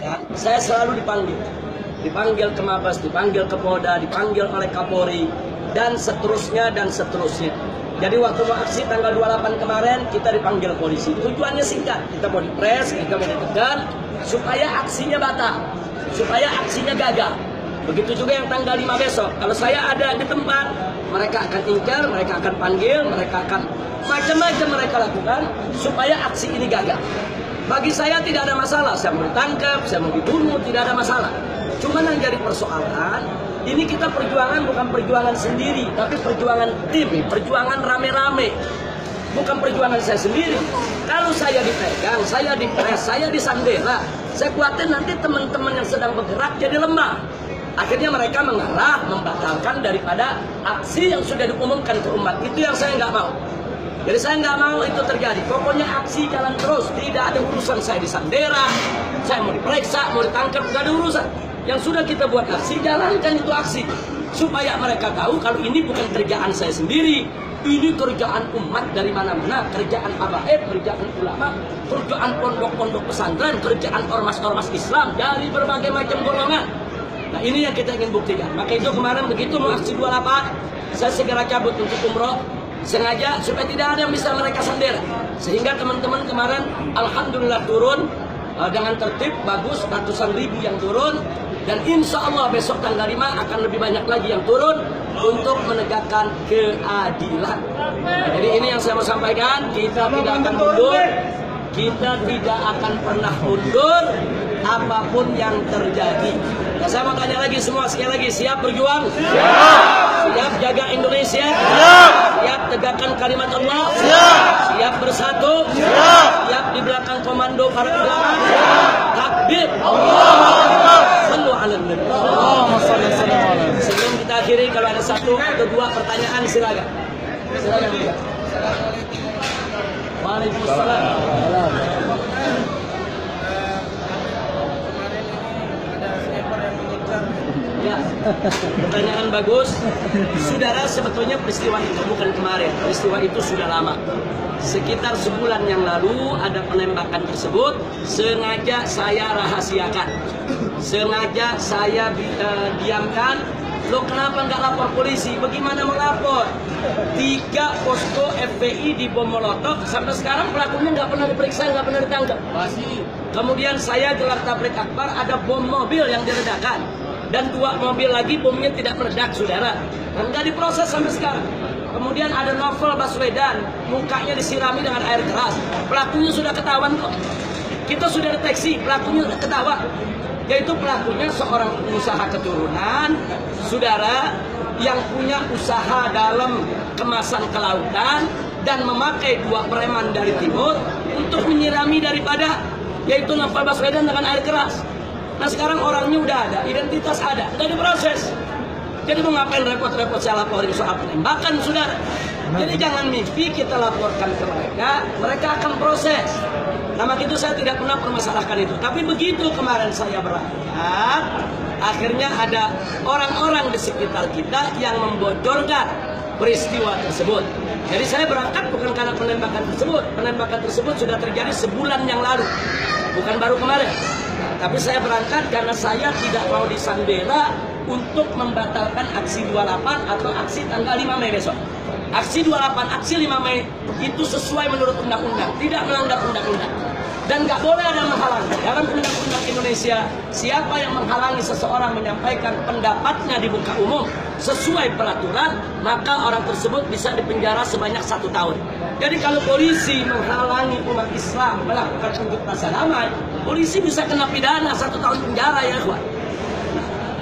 ya, saya selalu dipanggil ke Mabes, dipanggil ke Polda, dipanggil oleh Kapolri, dan seterusnya dan seterusnya. Jadi waktu mau aksi tanggal 28 kemarin kita dipanggil polisi. Tujuannya singkat, kita mau dipres, kita mau ditekan supaya aksinya batal, supaya aksinya gagal. Begitu juga yang tanggal 5 besok. Kalau saya ada di tempat, mereka akan ingkar, mereka akan panggil, mereka akan macam-macam mereka lakukan supaya aksi ini gagal. Bagi saya tidak ada masalah, saya mau ditangkap, saya mau dibunuh, tidak ada masalah. Cuma yang jadi persoalan, ini kita perjuangan bukan perjuangan sendiri, tapi perjuangan tim, perjuangan rame-rame. Bukan perjuangan saya sendiri. Kalau saya dipegang, saya dipres, saya disandera, saya khawatir nanti teman-teman yang sedang bergerak jadi lemah. Akhirnya mereka mengarah, membatalkan daripada aksi yang sudah diumumkan ke umat. Itu yang saya nggak mau. Jadi saya nggak mau itu terjadi. Pokoknya aksi jalan terus, tidak ada urusan saya disandera, saya mau diperiksa, mau ditangkap, nggak ada urusan. Yang sudah kita buat aksi, jalankan itu aksi. Supaya mereka tahu kalau ini bukan kerjaan saya sendiri. Ini kerjaan umat dari mana-mana. Kerjaan habaib, kerjaan ulama, kerjaan pondok-pondok pesantren, kerjaan ormas-ormas Islam dari berbagai macam golongan. Nah ini yang kita ingin buktikan. Maka itu kemarin begitu mau aksi 28, saya segera cabut untuk umroh. Sengaja supaya tidak ada yang bisa mereka sandera. Sehingga teman-teman kemarin alhamdulillah turun dengan tertib, bagus, ratusan ribu yang turun. Dan insya Allah besok tanggal 5 akan lebih banyak lagi yang turun untuk menegakkan keadilan. Jadi ini yang saya mau sampaikan, kita tidak akan mundur, kita tidak akan pernah mundur apapun yang terjadi. Nah, saya mau tanya lagi semua, sekali lagi, siap berjuang? Siap. Siap jaga Indonesia? Siap. Siap tegakkan kalimat Allah? Siap. Siap bersatu? Siap. Siap di belakang komando para ulama? Siap. Takbir! Allah! Sallu ala nabi. Sebelum kita akhiri, kalau ada satu atau dua pertanyaan silakan. Silakan. Waalaikumsalam. Ya, pertanyaan bagus. Saudara, sebetulnya peristiwa itu bukan kemarin. Peristiwa itu sudah lama. Sekitar sebulan yang lalu ada penembakan tersebut. Sengaja saya rahasiakan. Sengaja saya diamkan. Lo kenapa nggak lapor polisi? Bagaimana melapor? 3 posko FPI di bom molotov. Sampai sekarang pelakunya nggak pernah diperiksa, nggak pernah ditangkap. Kemudian saya gelar tablik akbar, ada bom mobil yang diledakkan. Dan 2 mobil lagi bomnya tidak meledak, saudara. Dan nggak diproses sampai sekarang. Kemudian ada Novel Baswedan, mukanya disirami dengan air keras. Pelakunya sudah ketahuan kok. Kita sudah deteksi, pelakunya sudah ketahuan. Yaitu pelakunya seorang pengusaha keturunan, saudara, yang punya usaha dalam kemasan kelautan dan memakai 2 preman dari timur untuk menyirami daripada, yaitu Novel Baswedan dengan air keras. Nah sekarang orangnya udah ada, identitas ada, udah diproses. Jadi mau ngapain repot-repot saya laporin soal penembakan, saudara? Jadi jangan mimpi kita laporkan ke mereka, mereka akan proses. Nah maka itu saya tidak pernah permasalahkan itu. Tapi begitu kemarin saya berangkat, akhirnya ada orang-orang di sekitar kita yang membocorkan peristiwa tersebut. Jadi saya berangkat bukan karena penembakan tersebut. Penembakan tersebut sudah terjadi sebulan yang lalu, bukan baru kemarin. Tapi saya berangkat karena saya tidak mau disandera untuk membatalkan aksi 28 atau aksi tanggal 5 Mei besok. Aksi 28, aksi 5 Mei itu sesuai menurut undang-undang, tidak melanggar undang-undang. Dan nggak boleh ada menghalangi. Dalam undang-undang Indonesia, siapa yang menghalangi seseorang menyampaikan pendapatnya di muka umum sesuai peraturan, maka orang tersebut bisa dipenjara sebanyak 1 tahun. Jadi kalau polisi menghalangi umat Islam melakukan unjuk rasa damai, polisi bisa kena pidana 1 tahun penjara, ya kawan.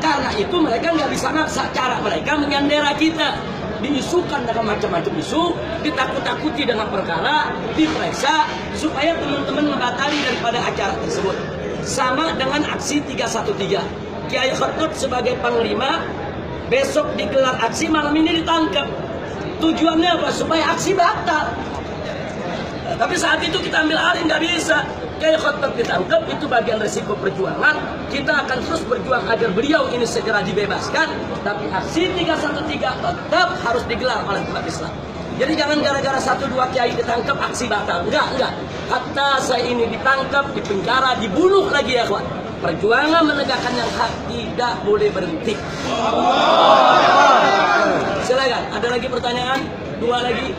Karena itu mereka nggak bisa maksa. Cara mereka menyandera kita, diisukan dengan macam-macam isu, ditakut-takuti dengan perkara, diperiksa supaya teman-teman membatali daripada acara tersebut. Sama dengan aksi 313. Kiai Khotib sebagai panglima besok digelar aksi, malam ini ditangkap. Tujuannya apa? Supaya aksi batal. Tapi saat itu kita ambil alih, nggak bisa. Kiai Khotib ditangkap, itu bagian resiko perjuangan. Kita akan terus berjuang agar beliau ini segera dibebaskan. Tapi aksi 313 tetap harus digelar oleh umat Islam. Jadi jangan gara-gara 1-2 kiai ditangkap aksi batal. Enggak. Hatta saya ini ditangkap, dipenjara, dibunuh lagi ya kawan. Perjuangan menegakkan yang hak tidak boleh berhenti. Silakan. Ada lagi pertanyaan? 2 lagi.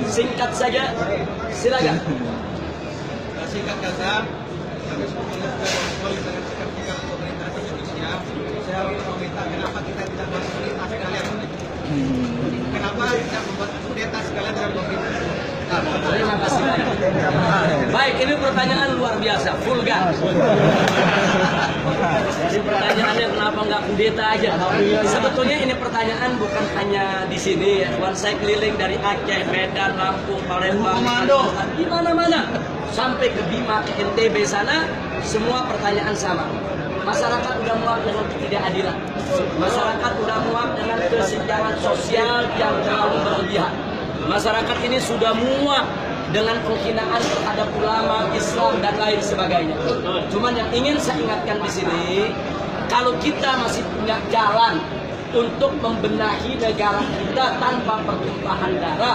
Singkat saja. Silakan. Singkat saja. Kami dengan sikap pemerintah Indonesia. Saya ingin meminta kenapa kita tidak bersolidaritas sekalian. Kenapa tidak membuat kudeta sekalian dengan pemerintah? Terima kasih. Baik, ini pertanyaan luar biasa, vulgar. Jadi pertanyaannya kenapa nggak kudeta aja? Sebetulnya ini pertanyaan bukan hanya di sini ya. Saya keliling dari Aceh, Medan, Lampung, Palembang, di mana-mana. Sampai ke Bima, ke NTB sana, semua pertanyaan sama. Masyarakat udah muak dengan ketidakadilan. Masyarakat udah muak dengan kesenjangan sosial yang terlalu berlebihan. Masyarakat ini sudah muak dengan penghinaan terhadap ulama, Islam dan lain sebagainya. Cuman yang ingin saya ingatkan di sini, kalau kita masih punya jalan untuk membenahi negara kita tanpa pertumpahan darah,